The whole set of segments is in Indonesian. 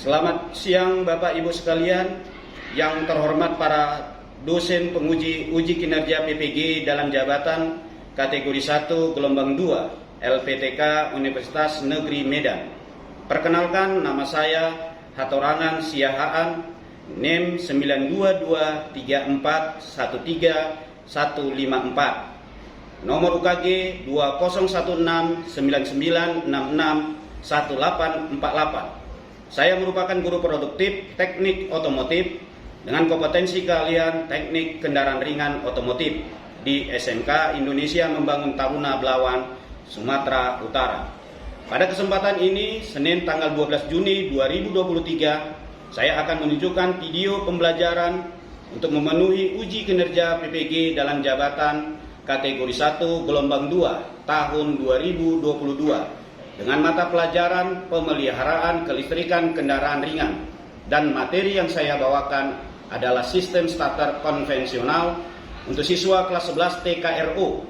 Selamat siang Bapak Ibu sekalian, yang terhormat para dosen penguji uji kinerja PPG dalam jabatan kategori 1 gelombang 2 LPTK Universitas Negeri Medan. Perkenalkan, nama saya Hatorangan Siahaan, NIM 92224131154, nomor UKG 201699661848. Saya merupakan guru produktif teknik otomotif dengan kompetensi keahlian teknik kendaraan ringan otomotif di SMK Indonesia Membangun Taruna Belawan, Sumatera Utara. Pada kesempatan ini, Senin tanggal 12 Juni 2023, saya akan menunjukkan video pembelajaran untuk memenuhi uji kinerja PPG dalam jabatan kategori 1 gelombang 2 tahun 2022 dengan mata pelajaran pemeliharaan kelistrikan kendaraan ringan, dan materi yang saya bawakan adalah sistem starter konvensional untuk siswa kelas 11 TKRO.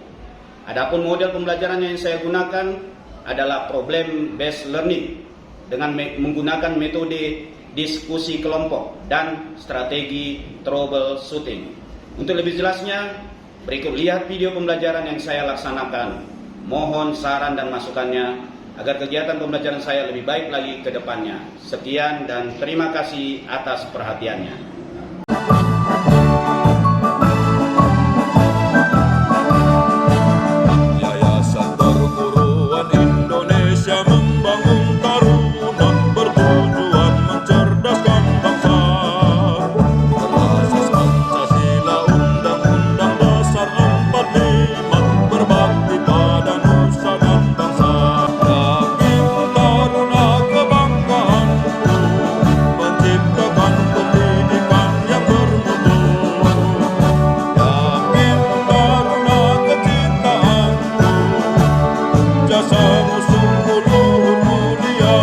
Adapun model pembelajaran yang saya gunakan adalah problem based learning dengan menggunakan metode diskusi kelompok dan strategi troubleshooting. Untuk lebih jelasnya, berikut lihat video pembelajaran yang saya laksanakan. Mohon saran dan masukannya agar kegiatan pembelajaran saya lebih baik lagi ke depannya. Sekian dan terima kasih atas perhatiannya. Yayasan Perguruan Indonesia Membangun Taruna bertujuan mencerdaskan bangsa, berasas Pancasila Undang-Undang Dasar 45, berbakti pada nusa dan bangsa. Yakin taruna kebanggaanku, menciptakan pendidikan yang bermutu. Yakin taruna kecintaanku, jasamu sungguh luhur mulia.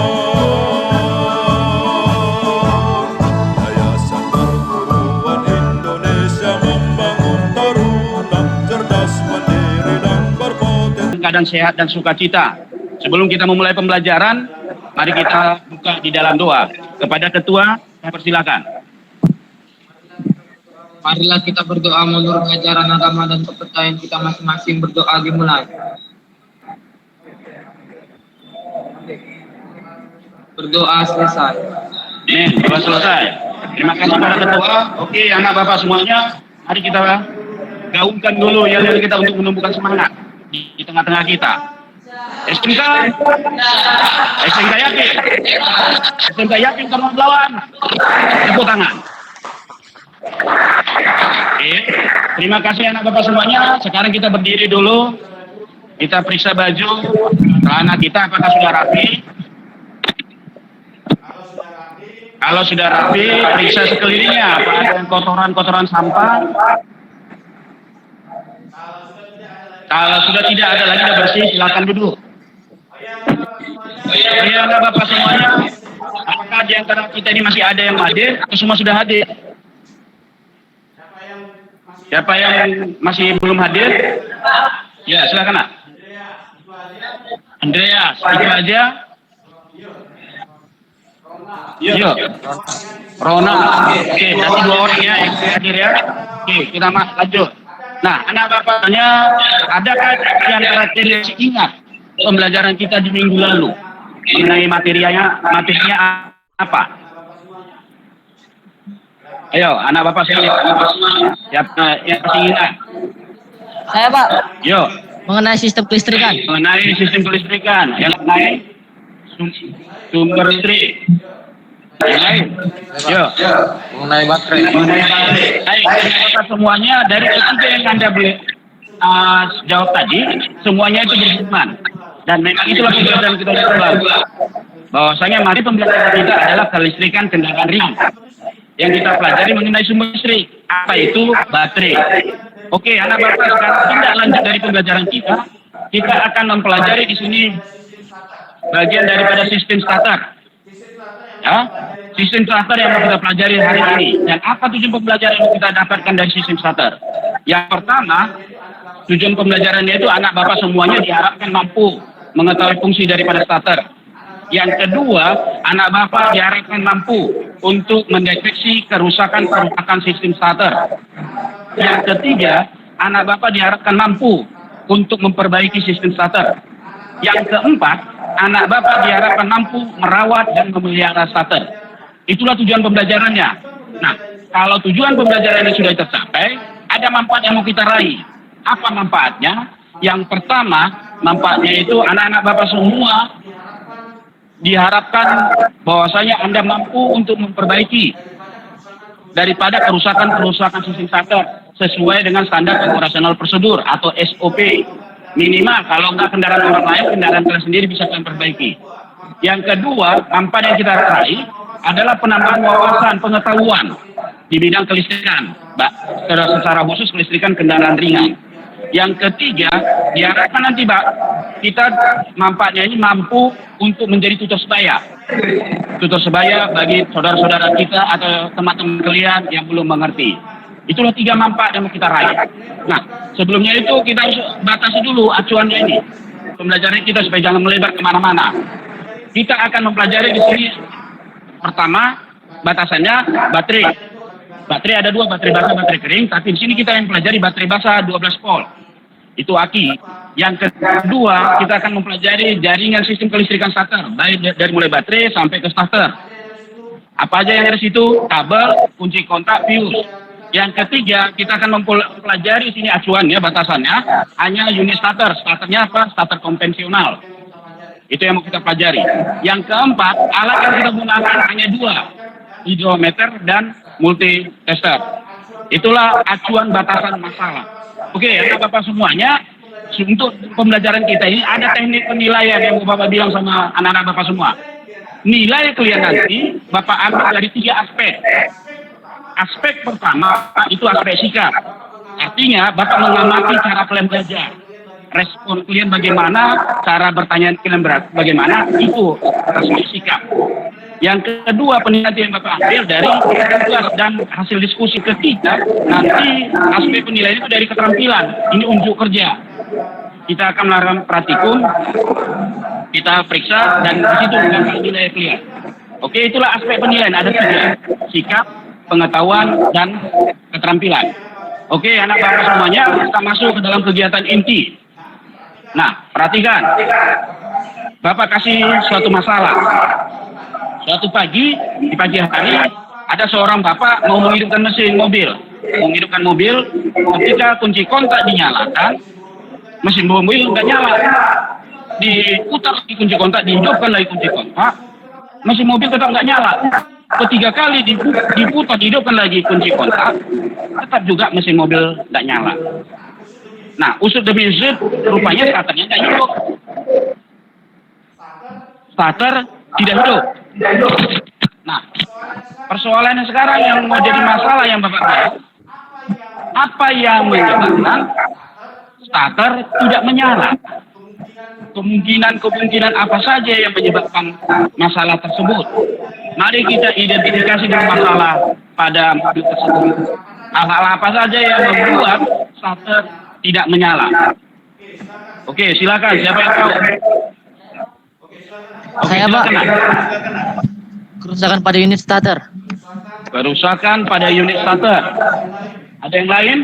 Yayasan Perguruan Indonesia Membangun Taruna cerdas, mandiri dan berpotensi. Keadaan sehat dan sukacita. Sebelum kita memulai pembelajaran, mari kita buka di dalam doa. Kepada ketua, saya persilakan. Marilah kita berdoa menurut ajaran agama dan kepercayaan kita masing-masing. Berdoa dimulai. Berdoa selesai. Doa selesai. Terima kasih para ketua. Oke, anak bapak semuanya, mari kita gaungkan dulu yang kita untuk menumbuhkan semangat di tengah-tengah kita. SMK yakin, SMK yakin Taruna Belawan. Tepuk tangan. Oke, terima kasih anak bapak semuanya. Sekarang kita berdiri dulu. Kita periksa baju celana kita apakah sudah rapi. Kalau sudah rapi, periksa sekelilingnya apa ada kotoran-kotoran sampah. Kalau sudah tidak ada lagi, sudah bersih, silakan duduk. Ya, anak bapak semuanya, apakah di antara kita ini masih ada yang hadir atau semua sudah hadir? Siapa yang masih belum hadir? Ya, silakan nak. Andreas, itu aja. Yuk. Rona. Oke, berarti 2 orang ya yang hadir ya. Oke, kita lanjut. Nah, anak bapaknya, adakah di antara kalian ingat pembelajaran kita di minggu lalu mengenai materinya apa? Ayo, anak bapak semuanya. Siapa yang masih ingat? Saya Pak, Yuk. mengenai sistem kelistrikan. Mengenai sistem kelistrikan, yang lain sumber listrik. Yang lain, yuk. Mengenai baterai. Baik, kita semuanya dari ketiga yang Anda jawab tadi, semuanya itu berhubungan. Dan memang itulah pembelajaran kita lakukan. Bahwasanya mari pembelajaran kita adalah kelistrikan kendaraan ringan. Yang kita pelajari mengenai sumber listrik. Apa itu? Baterai. Oke, anak bapak, sekarang tidak lanjut dari pembelajaran kita. Kita akan mempelajari di sini bagian daripada sistem starter. Ya, sistem starter yang kita pelajari hari ini. Dan apa tujuan pembelajaran yang kita dapatkan dari sistem starter? Yang pertama, tujuan pembelajarannya itu anak bapak semuanya diharapkan mampu mengetahui fungsi daripada starter. Yang kedua, anak Bapak diharapkan mampu untuk mendeteksi kerusakan sistem starter. Yang ketiga, anak Bapak diharapkan mampu untuk memperbaiki sistem starter. Yang keempat, anak Bapak diharapkan mampu merawat dan memelihara starter. Itulah tujuan pembelajarannya. Nah, kalau tujuan pembelajarannya sudah tercapai, ada manfaat yang mau kita raih. Apa manfaatnya? Yang pertama, manfaatnya itu anak-anak Bapak semua diharapkan bahwasanya Anda mampu untuk memperbaiki daripada kerusakan sistem starter sesuai dengan standar operasional prosedur atau SOP. Minimal kalau nggak kendaraan orang lain, kendaraan kalian sendiri bisa kalian perbaiki. Yang kedua, manfaat yang kita raih adalah penambahan wawasan pengetahuan di bidang kelistrikan, secara khusus kelistrikan kendaraan ringan. Yang ketiga, diharapkan nanti kita manfaatnya ini mampu untuk menjadi tutor sebaya. Tutor sebaya bagi saudara-saudara kita atau teman-teman kalian yang belum mengerti. Itulah 3 manfaat yang mau kita raih. Nah, sebelumnya itu kita harus batasi dulu acuannya ini. Pembelajaran kita supaya jangan melebar kemana-mana. Kita akan mempelajari di sini. Pertama, batasannya baterai. Baterai ada 2, baterai basah, baterai kering. Tapi di sini kita yang pelajari baterai basah 12 volt. Itu aki. Yang kedua, kita akan mempelajari jaringan sistem kelistrikan starter, baik dari mulai baterai sampai ke starter. Apa aja yang ada di situ? Kabel, kunci kontak, fuse. Yang ketiga, kita akan mempelajari sini acuannya, batasannya hanya unit starter. Starternya apa? Starter konvensional. Itu yang mau kita pelajari. Yang keempat, alat yang kita gunakan hanya 2, hidrometer dan multi tester. Itulah acuan batasan masalah. Oke, anak Bapak semuanya, untuk pembelajaran kita ini ada teknik penilaian yang Bapak bilang sama anak-anak Bapak semua. Nilai kalian nanti Bapak ambil dari 3 aspek. Aspek pertama itu aspek sikap. Artinya Bapak mengamati cara kalian belajar. Respon kalian bagaimana, cara bertanya kalian bagaimana, itu aspek sikap. Yang kedua, penilaian yang Bapak ambil dari tugas dan hasil diskusi. Ketiga, nanti aspek penilaian itu dari keterampilan. Ini unjuk kerja. Kita akan melakukan praktikum, kita periksa, dan di situ akan nilai kalian. Oke, itulah aspek penilaian. Ada 3, sikap, pengetahuan, dan keterampilan. Oke, anak Bapak semuanya, kita masuk ke dalam kegiatan inti. Nah, perhatikan. Bapak kasih suatu masalah. Suatu pagi, di pagi hari, ada seorang bapak mau menghidupkan mesin mobil. Menghidupkan mobil, ketika kunci kontak dinyalakan, mesin mobil nggak nyala. Diputar lagi kunci kontak, dihidupkan lagi kunci kontak, mesin mobil tetap nggak nyala. Ketiga kali diputar, dihidupkan lagi kunci kontak, tetap juga mesin mobil nggak nyala. Nah, usut demi usut, rupanya starternya nggak hidup. Starter tidak hidup. Nah, persoalannya sekarang yang mau jadi masalah yang Bapak bilang, apa yang menyebabkan starter tidak menyala? Kemungkinan apa saja yang menyebabkan masalah tersebut? Mari kita identifikasi dengan masalah pada mobil tersebut. Hal-hal apa saja yang membuat starter tidak menyala? Oke, silakan. Siapa yang tahu? Oke, Saya, Pak. silakan. Kerusakan pada unit starter. Kerusakan pada unit starter. Ada yang lain?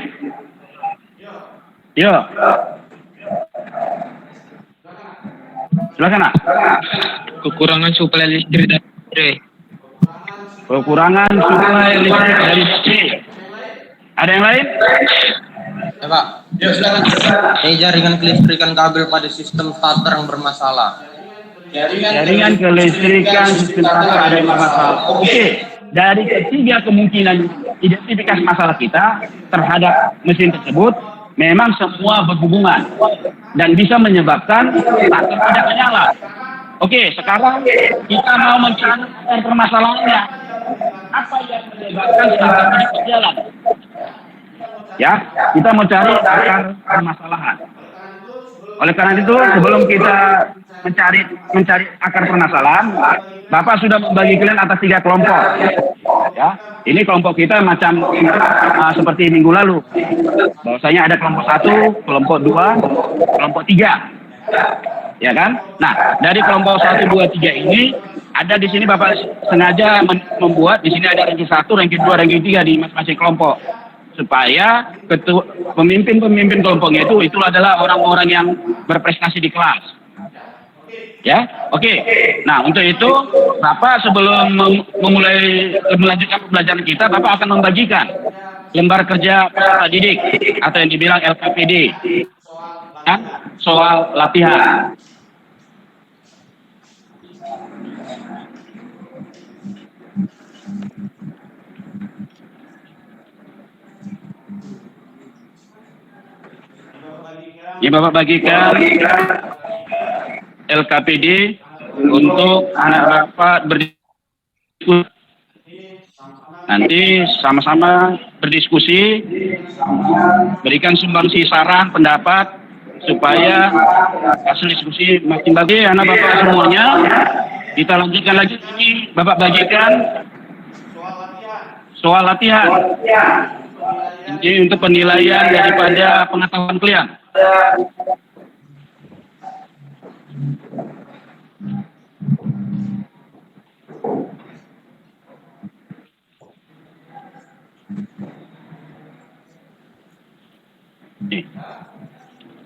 Yo. Silakan, Nak. Kekurangan suplai listrik dan baterai. Kekurangan suplai listrik dari listrik. Ada yang lain? Ya Pak, jaringan kelistrikan kabel pada sistem starter yang bermasalah. Jaringan kelistrikan sistem starter ada yang bermasalah. Oke, dari ketiga kemungkinan identifikasi masalah kita terhadap mesin tersebut, memang semua berhubungan dan bisa menyebabkan starter tidak menyala. Oke, sekarang kita mau mencari akar permasalahannya. Apa yang menyebabkan starter tidak berjalan? Ya, kita mau cari akar permasalahan. Oleh karena itu, sebelum kita mencari akar permasalahan, Bapak sudah membagi kalian atas 3 kelompok. Ya, ini kelompok kita macam seperti minggu lalu. Bahwasanya ada kelompok 1, kelompok 2, kelompok 3. ya kan? Nah, dari kelompok 1, 2, 3 ini ada di sini Bapak sengaja membuat di sini ada ranking 1, ranking 2, ranking 3 di masing-masing kelompok supaya pemimpin-pemimpin kelompoknya itu adalah orang-orang yang berprestasi di kelas. Ya, oke. Nah, untuk itu Bapak sebelum memulai melanjutkan pembelajaran kita, Bapak akan membagikan lembar kerja peserta didik atau yang dibilang LKPD dan soal latihan. Ini Bapak bagikan LKPD untuk anak Bapak berdiskusi. Nanti sama-sama berdiskusi, berikan sumbangsi saran, pendapat, supaya hasil diskusi makin bagus. Anak Bapak semuanya, kita lanjutkan lagi. Ini Bapak bagikan soal latihan. Ini untuk penilaian daripada pengetahuan kalian.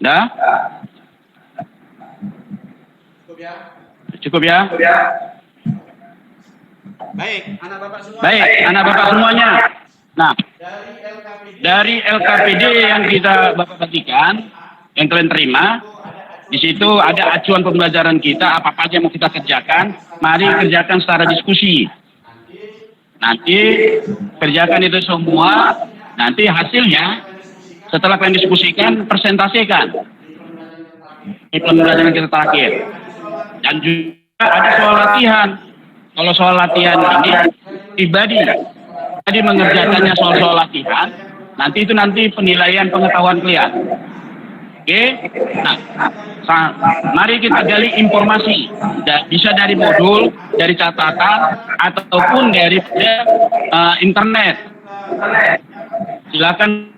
Dah? Cukup ya? Baik, anak Bapak semua. Baik, anak Bapak semuanya. Nah, dari LKPD yang kita Bapak bagikan, yang kalian terima, di situ ada acuan pembelajaran kita, apa aja yang mau kita kerjakan, mari kerjakan secara diskusi. Nanti kerjakan itu semua, nanti hasilnya setelah kalian diskusikan, presentasikan di pembelajaran kita terakhir. Dan juga ada soal latihan. Kalau soal latihan ini pribadi, jadi mengerjakannya soal latihan, nanti itu penilaian pengetahuan kalian. Oke, nah, mari kita gali informasi, bisa dari modul, dari catatan, ataupun dari internet. Silakan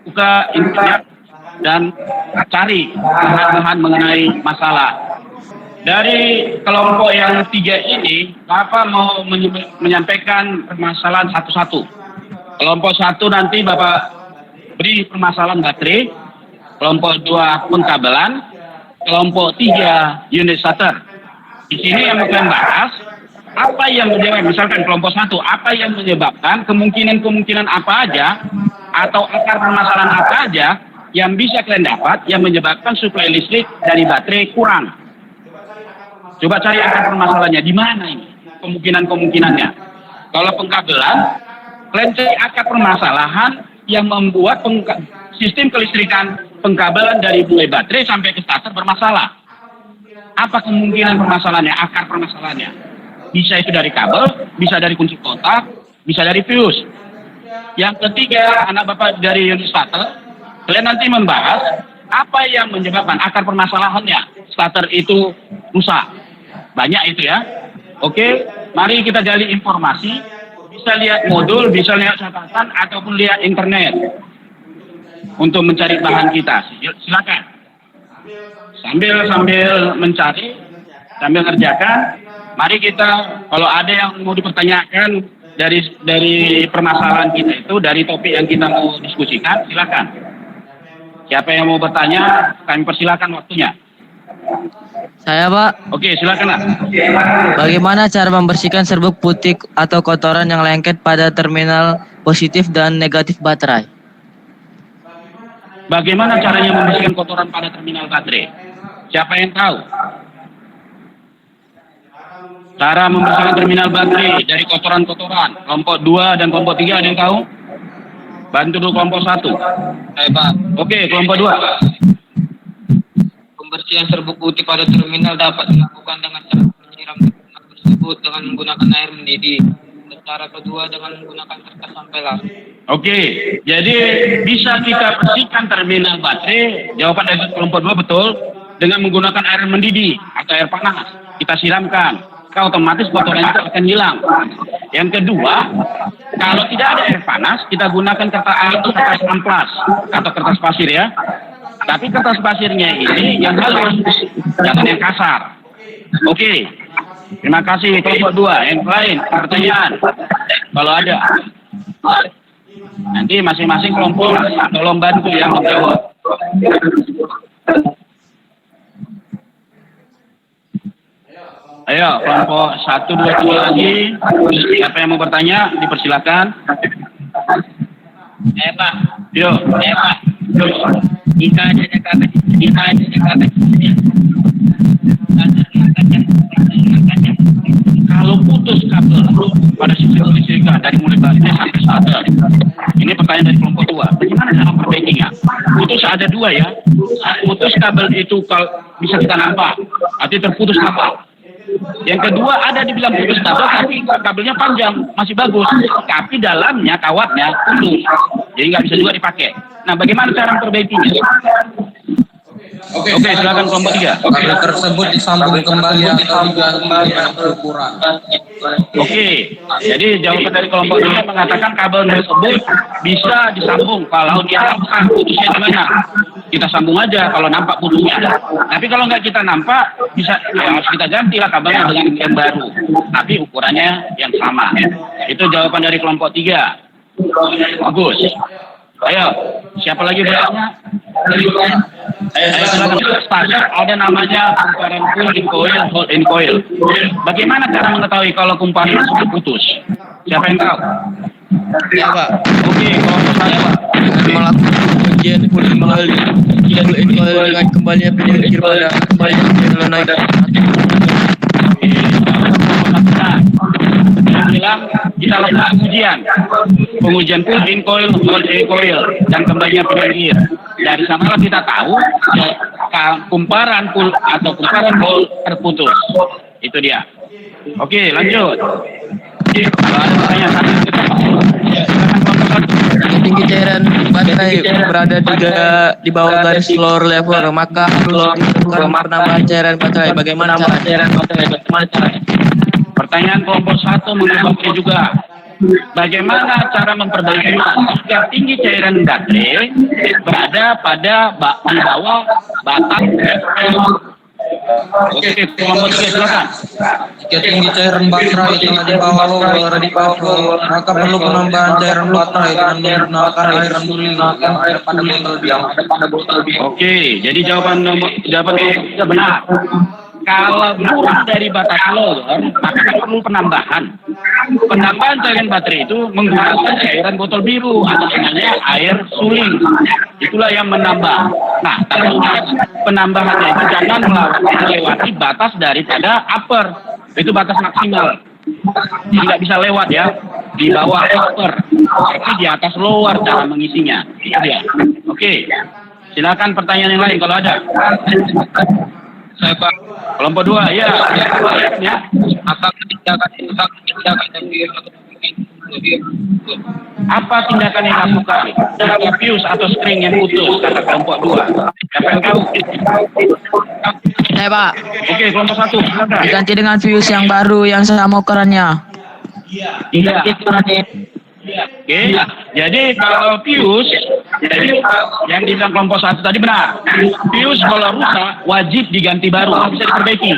buka internet dan cari bahan-bahan mengenai masalah. Dari kelompok yang 3 ini, Bapak mau menyampaikan permasalahan satu-satu. Kelompok 1 nanti Bapak beri permasalahan baterai, kelompok 2 pengkabelan, kelompok 3 unit starter. Di sini yang kalian bahas, apa yang menyebabkan, misalkan kelompok 1, apa yang menyebabkan kemungkinan apa aja, atau akar permasalahan apa aja yang bisa kalian dapat yang menyebabkan suplai listrik dari baterai kurang. Coba cari akar permasalahannya, di mana ini kemungkinannya. Kalau pengkabelan, kalian cari akar permasalahan yang membuat sistem kelistrikan pengkabelan dari mulai baterai sampai ke starter bermasalah. Apa kemungkinan permasalahannya, akar permasalahannya? Bisa itu dari kabel, bisa dari kunci kotak, bisa dari fuse. Yang ketiga, anak Bapak dari unit starter, kalian nanti membahas apa yang menyebabkan akar permasalahannya starter itu rusak. Banyak itu ya. Oke, mari kita gali informasi. Bisa lihat modul, bisa lihat catatan, ataupun lihat internet untuk mencari bahan kita. Silakan. Sambil mencari, sambil ngerjakan. Mari kita, kalau ada yang mau dipertanyakan dari permasalahan kita itu, dari topik yang kita mau diskusikan, silakan. Siapa yang mau bertanya, kami persilakan waktunya. Saya, Pak. Oke, silakan. Bagaimana cara membersihkan serbuk putih atau kotoran yang lengket pada terminal positif dan negatif baterai? Bagaimana caranya membersihkan kotoran pada terminal baterai? Siapa yang tahu? Cara membersihkan terminal baterai dari kotoran-kotoran. Kelompok 2 dan kelompok 3 ada yang tahu? Bantu dulu kelompok 1. Pak. Oke, kelompok 2. Pembersihan serbuk putih pada terminal dapat dilakukan dengan cara menyiram terminal tersebut dengan menggunakan air mendidih. Dan cara kedua dengan menggunakan kertas sampelan. Oke, jadi bisa kita bersihkan terminal baterai, jawaban dari kelompok 2 betul, dengan menggunakan air mendidih atau air panas. Kita siramkan, maka otomatis kotoran itu akan hilang. Yang kedua, kalau tidak ada air panas, kita gunakan kertas amplas atau kertas pasir ya. Tapi kertas pasirnya ini yang halus, jangan yang kasar. Oke. Terima kasih kelompok 2. Yang lain pertanyaan kalau ada. Nanti masing-masing kelompok tolong bantu ya menjawab. Ayo, kelompok 1, 2, 3 lagi. Siapa yang mau bertanya, dipersilakan. Pak. Yuk. Pak. Jika ada Kalau putus kabel pada sistem listrikan dari mulai baterai sampai starter, ini pertanyaan dari kelompok 2. Bagaimana cara memperbaikinya? Putus ada 2 ya. Putus kabel itu kalau bisa kita nampak, artinya terputus kabel. Yang kedua ada dibilang putus kabel, tapi kabelnya panjang, masih bagus, tapi dalamnya kawatnya putus, jadi nggak bisa juga dipakai. Nah, bagaimana cara memperbaikinya? Oke, silakan kelompok 3. Kabel tersebut disambung kembali atau diganti dengan ukuran. Oke, jadi jawaban dari kelompok 3 mengatakan kabel tersebut bisa disambung. Kalau dia nampak putusnya di mana, kita sambung aja kalau nampak putusnya. Tapi kalau nggak kita nampak, bisa ya harus kita gantilah kabelnya dengan yang baru. Tapi ukurannya yang sama. Itu jawaban dari kelompok 3. Bagus. Ayo, siapa lagi bertanya? Ayo silakan. Starter ada namanya kumparan full in coil, hold in coil. Bagaimana cara mengetahui kalau kumparan tersebut putus? Siapa yang tahu? Ya, Pak. Oke, kelompok saya, Pak. Dengan melakukan ujian full in coil dengan kembalinya penyingkir pada kembalinya penyingkir naik. Bilang kita lakukan pengujian full in coil, hold in coil, dan kembalinya penyingkir. Dari sanalah kita tahu kumparan full atau kumparan hold terputus. Itu dia. Oke, lanjut. Kalau ada pertanyaan Tinggi cairan baterai berada di bawah garis lower level, maka harus dilakukan penambahan cairan baterai. Bagaimana caranya? Pertanyaan kelompok 1 mengubahnya juga. Bagaimana cara memperbaikinya jika tinggi cairan baterai berada di bawah batas? Oke, kelompok 3 silakan. Jika tinggi cairan baterai telah di bawah lower di bawah, maka perlu penambahan cairan baterai dengan menggunakan air suling atau air pada botol biru. Oke, jadi jawaban kita benar. Kalau kurang dari batas lower, maka perlu penambahan. Penambahan cairan baterai itu menggunakan cairan botol biru atau namanya air suling. Itulah yang menambah. Nah, kalau penambahannya itu jangan melewati batas daripada upper. Itu batas maksimal. Jadi nggak bisa lewat ya. Di bawah upper, tapi di atas lower cara mengisinya. Itu dia. Oke. Silakan pertanyaan yang lain kalau ada. Saya Pak. Kelompok 2, ya. Apa tindakan Apa tindakan yang dilakukan jika fuse atau string yang putus, kata kelompok 2? Siapa yang tahu? Saya, Pak. Oke, kelompok 1, silakan. Diganti dengan fuse yang baru yang sama ukurannya. Iya. Oke, jadi kalau fuse, jadi yang dibilang kelompok 1 tadi benar. Fuse kalau rusak wajib diganti baru, bisa diperbaiki.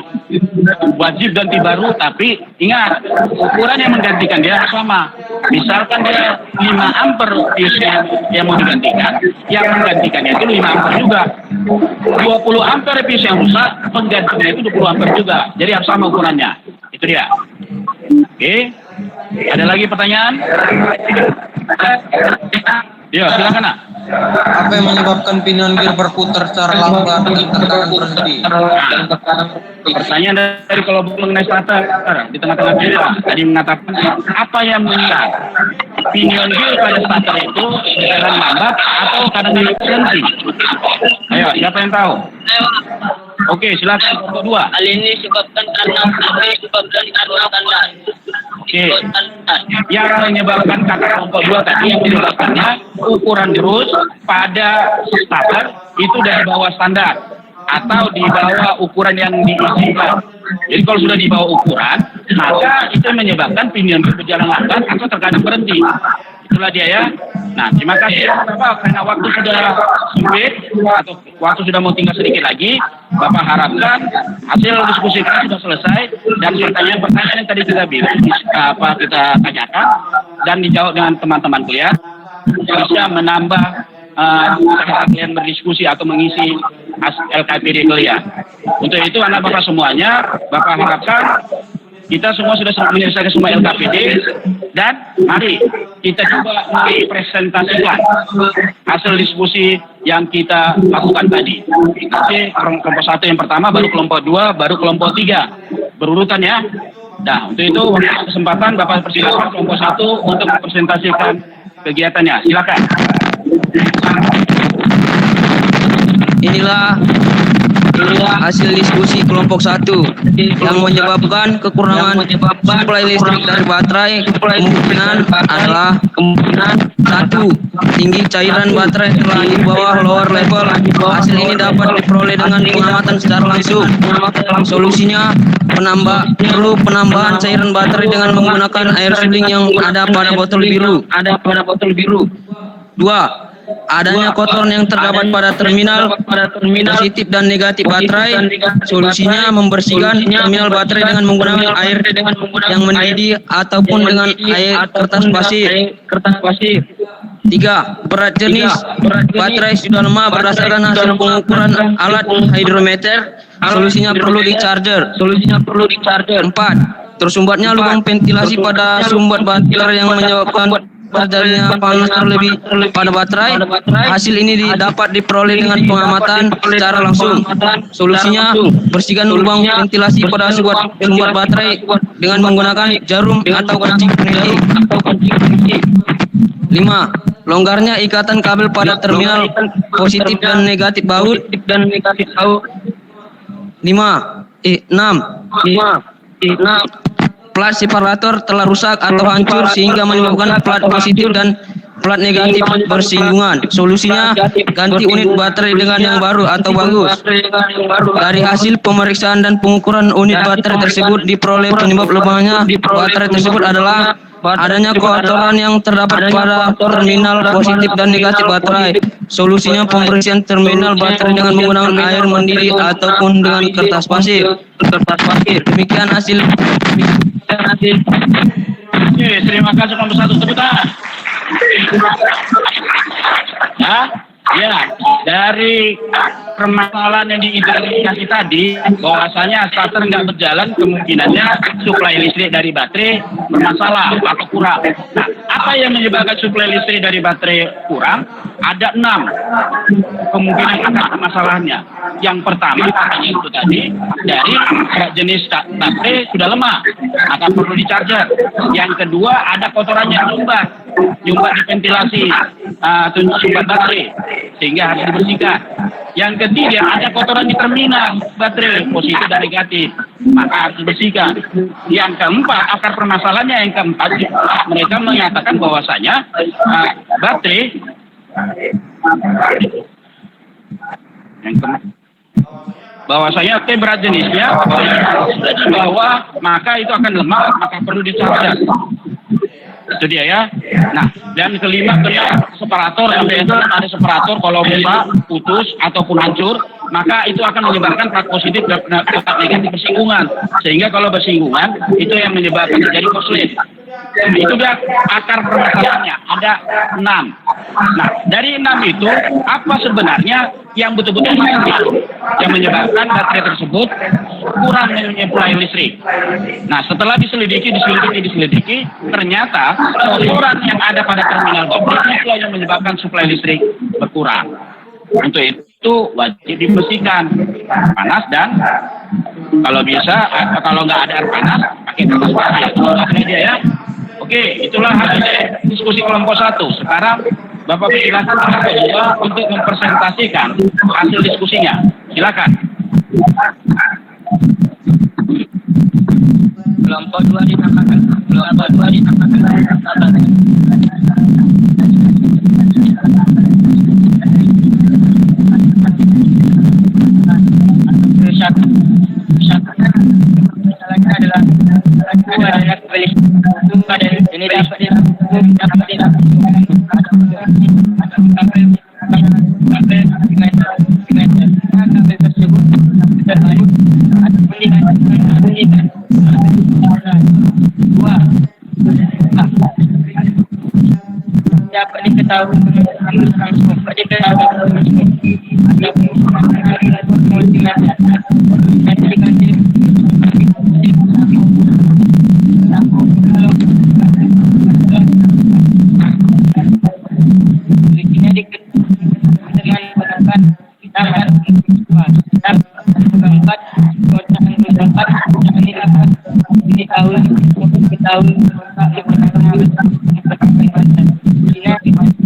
Wajib ganti baru, tapi ingat ukuran yang menggantikan dia sama. Misalkan dia 5 ampere fuse-nya yang mau digantikan, yang menggantikannya itu 5 ampere juga. 20 ampere fuse yang rusak, penggantinya itu 20 ampere juga. Jadi harus sama ukurannya. Itu dia. Oke. Ada lagi pertanyaan? Ya, silakan nak. Apa yang menyebabkan pinion gear berputar secara lambat dan tekanan berhenti? Pertanyaan dari kelompok mengenai starter di tengah-tengah kita tadi mengatakan apa yang menyebabkan pinion gear pada starter itu jalan lambat atau kadang berhenti? Ayo, siapa yang tahu? Oke, silakan kelompok 2. Hal ini disebabkan karena tanda. Oke. Yang menyebabkan kata kelompok 2 tadi yang menyebabkannya ukuran jerus pada starter itu dari bawah standar atau di bawah ukuran yang diizinkan. Jadi kalau sudah di bawah ukuran, maka itu menyebabkan pinion berjalan lambat atau terkadang berhenti. Itulah dia ya. Nah, terima kasih Bapak karena waktu sudah sempit atau waktu sudah mau tinggal sedikit lagi. Bapak harapkan hasil diskusi kita sudah selesai dan pertanyaan-pertanyaan yang tadi kita kita tanyakan dan dijawab dengan teman-teman kuliah bisa menambah cara kalian berdiskusi atau mengisi LKPD kuliah. Untuk itu anak Bapak semuanya, Bapak harapkan kita semua sudah menyelesaikan semua LKPD dan mari kita coba mempresentasikan hasil diskusi yang kita lakukan tadi. Oke, kelompok 1 yang pertama, baru kelompok 2, baru kelompok 3. Berurutan ya. Nah, untuk itu kesempatan Bapak persilakan kelompok 1 untuk mempresentasikan kegiatannya. Silakan. Inilah hasil diskusi kelompok 1 yang menyebabkan kekurangan suplai listrik dari baterai. Kemungkinan adalah 1. Tinggi cairan baterai telah di bawah lower level. Hasil ini dapat diperoleh dengan pengamatan secara langsung. Solusinya perlu penambahan cairan baterai dengan menggunakan air sealing yang ada pada botol biru. 2. Adanya kotoran yang terdapat pada terminal positif dan negatif baterai. Solusinya membersihkan terminal baterai dengan menggunakan air yang mendidih ataupun dengan air kertas pasir. 3. Berat jenis baterai sudah lemah berdasarkan hasil pengukuran alat hidrometer. Solusinya perlu di charger. 4. Tersumbatnya lubang ventilasi pada sumbat baterai yang menyebabkan terjadinya panas terlebih pada baterai. Hasil ini dapat diperoleh dengan pengamatan secara langsung. Solusinya bersihkan lubang ventilasi pada sumbat baterai dengan menggunakan jarum atau kancing peniti. 5. Longgarnya ikatan kabel pada terminal positif dan negatif baut. 6. Plat separator telah rusak atau hancur sehingga menyebabkan plat positif dan plat negatif bersinggungan. Solusinya ganti unit baterai dengan yang baru atau bagus. Dari hasil pemeriksaan dan pengukuran unit baterai tersebut diperoleh penyebab lemahnya baterai tersebut adalah adanya kotoran yang terdapat pada terminal positif dan negatif baterai. Solusinya pembersihan terminal baterai dengan menggunakan air mendidih ataupun dengan kertas pasir. Demikian hasil. Oke, terima kasih kelompok 1, tepuk tangan. Ya, dari permasalahan yang diidentifikasi tadi, bahwasanya starter nggak berjalan, kemungkinannya suplai listrik dari baterai bermasalah atau kurang. Nah, apa yang menyebabkan suplai listrik dari baterai kurang? Ada 6 kemungkinan akar masalahnya. Yang pertama, itu tadi dari jenis baterai sudah lemah, maka perlu di-charger. Yang kedua, ada kotoran yang nyumbat di ventilasi sumbat baterai, sehingga harus dibersihkan. Yang ketiga, ada kotoran di terminal baterai positif dan negatif, maka harus dibersihkan. Yang keempat, akar permasalahannya yang keempat, mereka mengatakan bahwasanya baterai bahwasanya berat jenisnya sudah di bawah, maka itu akan lemah, maka perlu di-charger. Itu dia ya. Nah, dan kelima, separator, sampai ada separator kalau rusak, putus ataupun hancur, maka itu akan menyebabkan plat positif dan plat negatif bersinggungan. Sehingga kalau bersinggungan, itu yang menyebabkan terjadi korslet. Itu dia akar permasalahannya, ada 6. Nah, dari 6 itu, apa sebenarnya yang betul-betul masalah yang menyebabkan baterai tersebut kurang menyuplai listrik? Nah, setelah diselidiki, ternyata kotoran yang ada pada terminal baterai itu yang menyebabkan suplai listrik berkurang. Untuk itu wajib dibersihkan panas dan kalau bisa, kalau nggak ada air panas, pakai kertas pasir. Itu ya. Oke, itulah hasil diskusi kelompok 1. Sekarang Bapak silakan kelompok 2 untuk mempresentasikan hasil diskusinya. Silakan. Kelompok 2 ditambahkan. Ini dapat dapat diketahui dapat dengan pendapat kita harus dapat kota yang dapat ini tahun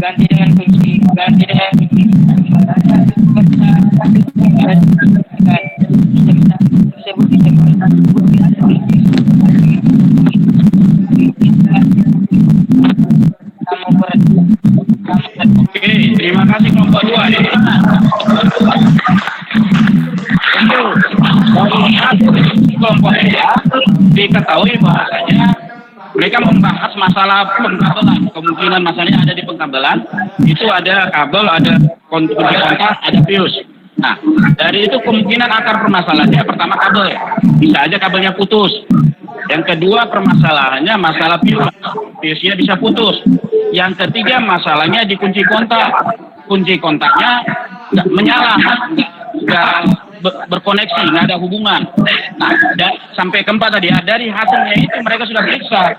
ganti dengan kunci Oke, terima kasih kelompok 2 ya. Untuk kelompok 3 diketahui bahwasanya mereka membahas masalah pengkabelan, kemungkinan masalahnya ada di pengkabelan, itu ada kabel, ada kunci kontak, ada fuse. Nah, dari itu kemungkinan akar permasalahannya pertama kabel, bisa aja kabelnya putus. Yang kedua permasalahannya masalah fuse-nya bisa putus. Yang ketiga masalahnya di kunci kontaknya nggak menyala, nggak berkoneksi, nggak ada hubungan. Nah, sampai keempat tadi dari hasilnya itu mereka sudah periksa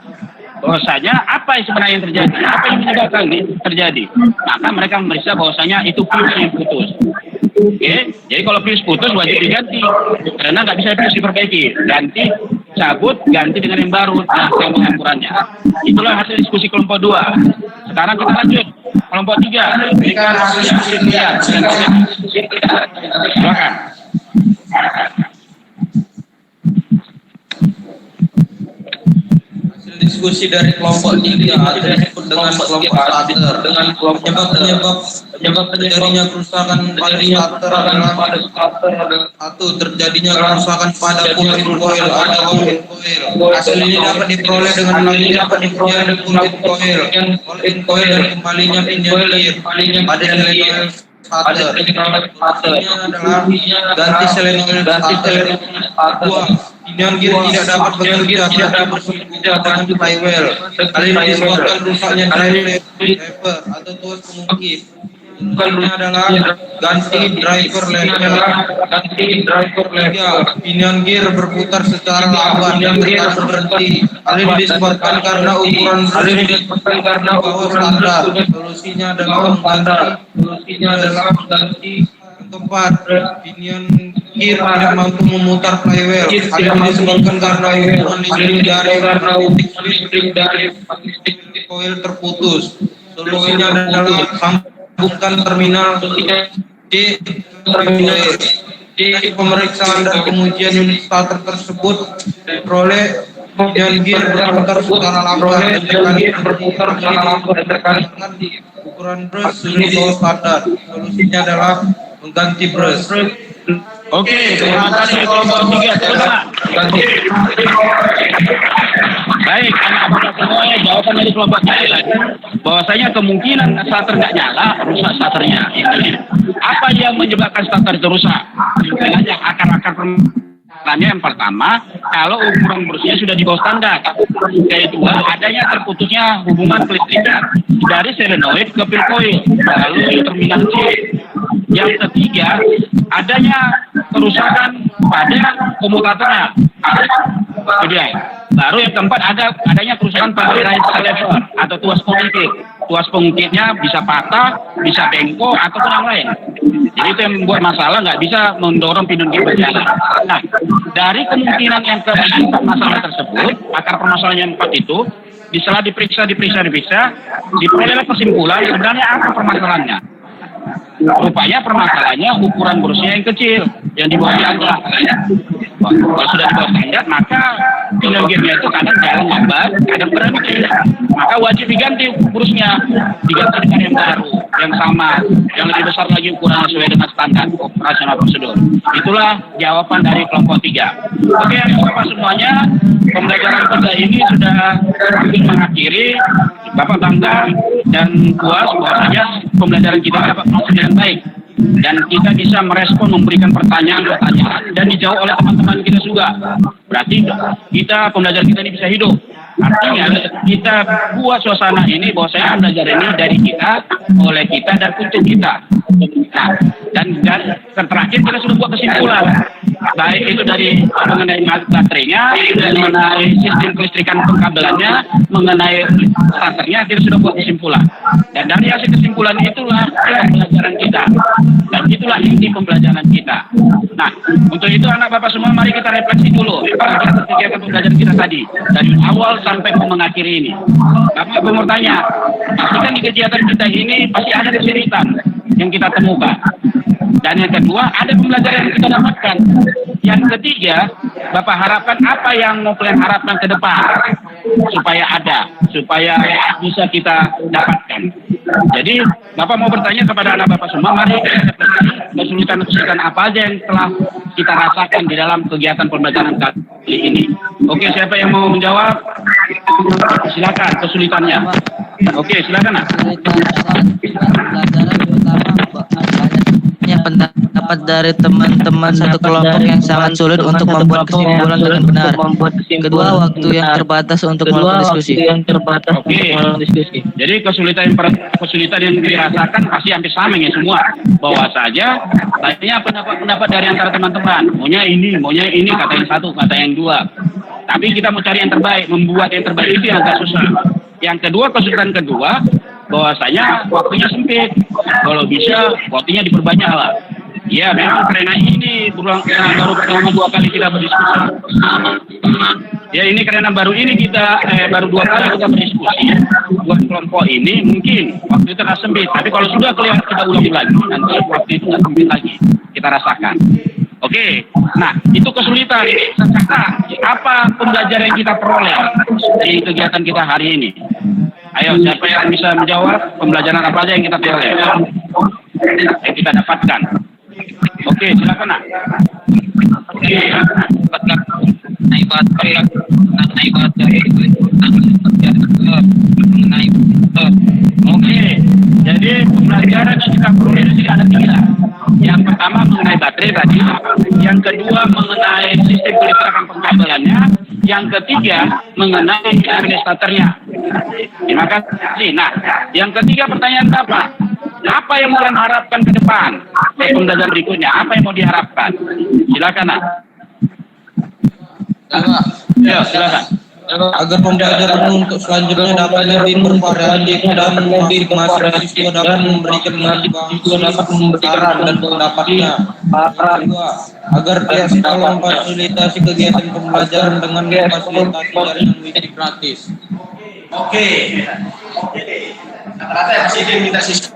bahwasanya apa yang sebenarnya yang terjadi, apa yang menyebabkan ini terjadi. Maka mereka memeriksa bahwasanya itu fuse yang putus. Oke, jadi kalau fuse putus wajib diganti karena nggak bisa fuse diperbaiki, ganti cabut, ganti dengan yang baru. Nah, yang pengukurannya. Itulah hasil diskusi kelompok 2. Sekarang kita lanjut kelompok 3. Berikan hasil silakan. Diskusi dari kelompok 3 disebut dengan kelompok starter dengan penyebab terjadinya kerusakan pada starter adalah satu, terjadinya kerusakan pada coil atau coil. Hasil ini dapat diperoleh dengan melakukan kulit coil dan kembalinya pinion gear pada solenoid starter. Solusinya adalah ganti solenoid starter. 2. Pinion gear tidak dapat bekerja dengan flywheel. Hal ini disebabkan rusaknya driver atau tuas pengukir. Solusinya adalah ganti driver level. 3. Pinion gear berputar secara lambat dan terkadang berhenti. Hal ini disebabkan karena ukuran bawah standar. Solusinya adalah mengganti. 4. Pinion gear tidak mampu memutar flywheel. Hal ini disebabkan karena hubungan listrik dari coil terputus. Solusinya adalah sambungkan terminal D. Pemeriksaan dan pengujian unit starter tersebut diperoleh pinion gear berputar secara lambat dan tekan ukuran brush sudah bawah standar. Solusinya adalah mengganti brush. Oke, terima kasih kelompok 3. Baik, apakah semuanya jawaban dari kelompok 3 bahwasanya kemungkinan starter nggak nyala, rusak starternya. Apa yang menyebabkan starter itu rusak? Misalnya akar-akar permasalahannya yang pertama, kalau ukuran brusnya sudah di bawah standar. Yaitu adanya terputusnya hubungan kelistrikan dari solenoid ke pin coil lalu terminal C. Yang ketiga, adanya kerusakan pada komutatornya. Kemudian, baru yang keempat adanya kerusakan pada riser lever atau tuas pengungkit. Tuas pengungkitnya bisa patah, bisa bengkok ataupun yang lain. Jadi itu yang membuat masalah, nggak bisa mendorong pinion gear berjalan. Nah, dari kemungkinan yang keempat masalah tersebut, akar permasalahan yang 4 itu, setelah diperiksa, diperoleh kesimpulan sebenarnya apa permasalahannya. Rupanya permasalahannya ukuran brusnya yang kecil, yang di bawah standar. Kalau sudah di bawah standar, maka pinion gearnya itu kadang jalan lambat, kadang berhenti. Maka wajib diganti brusnya, diganti dengan yang baru, yang sama, yang lebih besar lagi ukurannya sesuai dengan standar operasional prosedur. Itulah jawaban dari kelompok 3. Oke, Bapak semuanya, pembelajaran kita ini sudah hampir mengakhiri. Bapak bangga dan puas bahwasanya pembelajaran kita dapat berlangsung dengan baik dan kita bisa merespon, memberikan pertanyaan dan dijawab oleh teman-teman kita juga. Berarti kita pembelajaran kita ini bisa hidup Artinya kita buat suasana ini bahwa saya belajar ini dari kita, oleh kita, dan untuk kita. Nah, dan terakhir kita sudah buat kesimpulan, baik itu dari mengenai baterainya, mengenai sistem kelistrikan pengkabelannya, mengenai starternya, kita sudah buat kesimpulan. Dan dari hasil kesimpulan itulah pembelajaran kita, dan itulah inti pembelajaran kita. Nah, untuk itu anak bapak semua, mari kita refleksi dulu kegiatan pembelajaran kita tadi dari awal sampai mengakhiri ini. Bapak mau tanya, pasti kan di kegiatan kita ini pasti ada kesulitan yang kita temukan. Dan yang kedua, ada pembelajaran yang kita dapatkan. Yang ketiga, Bapak harapkan apa yang mau kalian harapkan ke depan supaya bisa kita dapatkan. Jadi, Bapak mau bertanya kepada anak Bapak semua, mari kesulitan-kesulitan apa aja yang telah kita rasakan di dalam kegiatan pembelajaran kali ini. Oke, siapa yang mau menjawab? Silakan kesulitannya. Oke, silakan. Pelajaran pertama pendapat dari teman-teman satu kelompok yang sangat sulit untuk membuat kesimpulan dengan benar. Kedua, waktu yang terbatas untuk melakukan diskusi. Oke. Jadi kesulitan yang dirasakan pasti hampir sama ya semua. Bahwa saja banyak pendapat dari antara teman-teman. Maunya ini, kata yang satu, kata yang dua. Tapi kita mau cari yang terbaik, membuat yang terbaik itu yang agak susah. Yang kedua, kesulitan kedua, bahwasanya waktunya sempit. Kalau bisa, waktunya diperbanyak lah. Ya, memang karena ini baru pertama 2 kali kita berdiskusi. Ya, ini karena baru 2 kali kita berdiskusi. Buat kelompok ini mungkin waktu itu akan sempit. Tapi kalau sudah kita ulangi lagi, nanti waktu itu nggak sempit lagi. Kita rasakan. Oke, nah itu kesulitan. Nah, apa pembelajaran yang kita peroleh di kegiatan kita hari ini? Ayo, siapa yang bisa menjawab pembelajaran apa aja yang kita peroleh? Yang kita dapatkan. Oke, silakan nak. Oke, naik baterai mengenai Oke, jadi pembelajaran yang kita peroleh di sini ada 3. Yang pertama mengenai baterai tadi, yang kedua mengenai sistem kelistrikan pengkabelannya, yang ketiga mengenai starternya. Terima kasih. Nah, yang ketiga pertanyaan Bapak, apa yang mau kalian harapkan ke depan? Pembelajaran berikutnya, apa yang mau diharapkan? Silakan, nak. Ya, silakan. Agar pembelajaran untuk selanjutnya dapat lebih bervariatif dan lebih mahasiswa dapat memberikan saran dan pendapatnya. Kedua, agar pihak sekolah memfasilitasi kegiatan pembelajaran dengan memfasilitasi jaringan wifi gratis. Oke. Rata-rata yang masih minta sistem.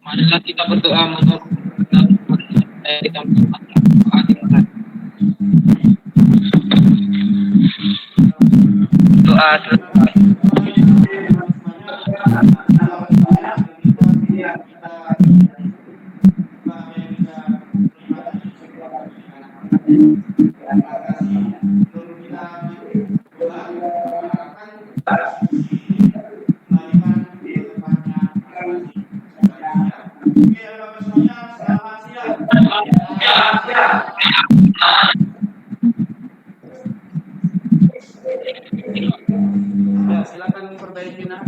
Marilah kita berdoa menurut kita doa Ya, silakan perbaiki nak.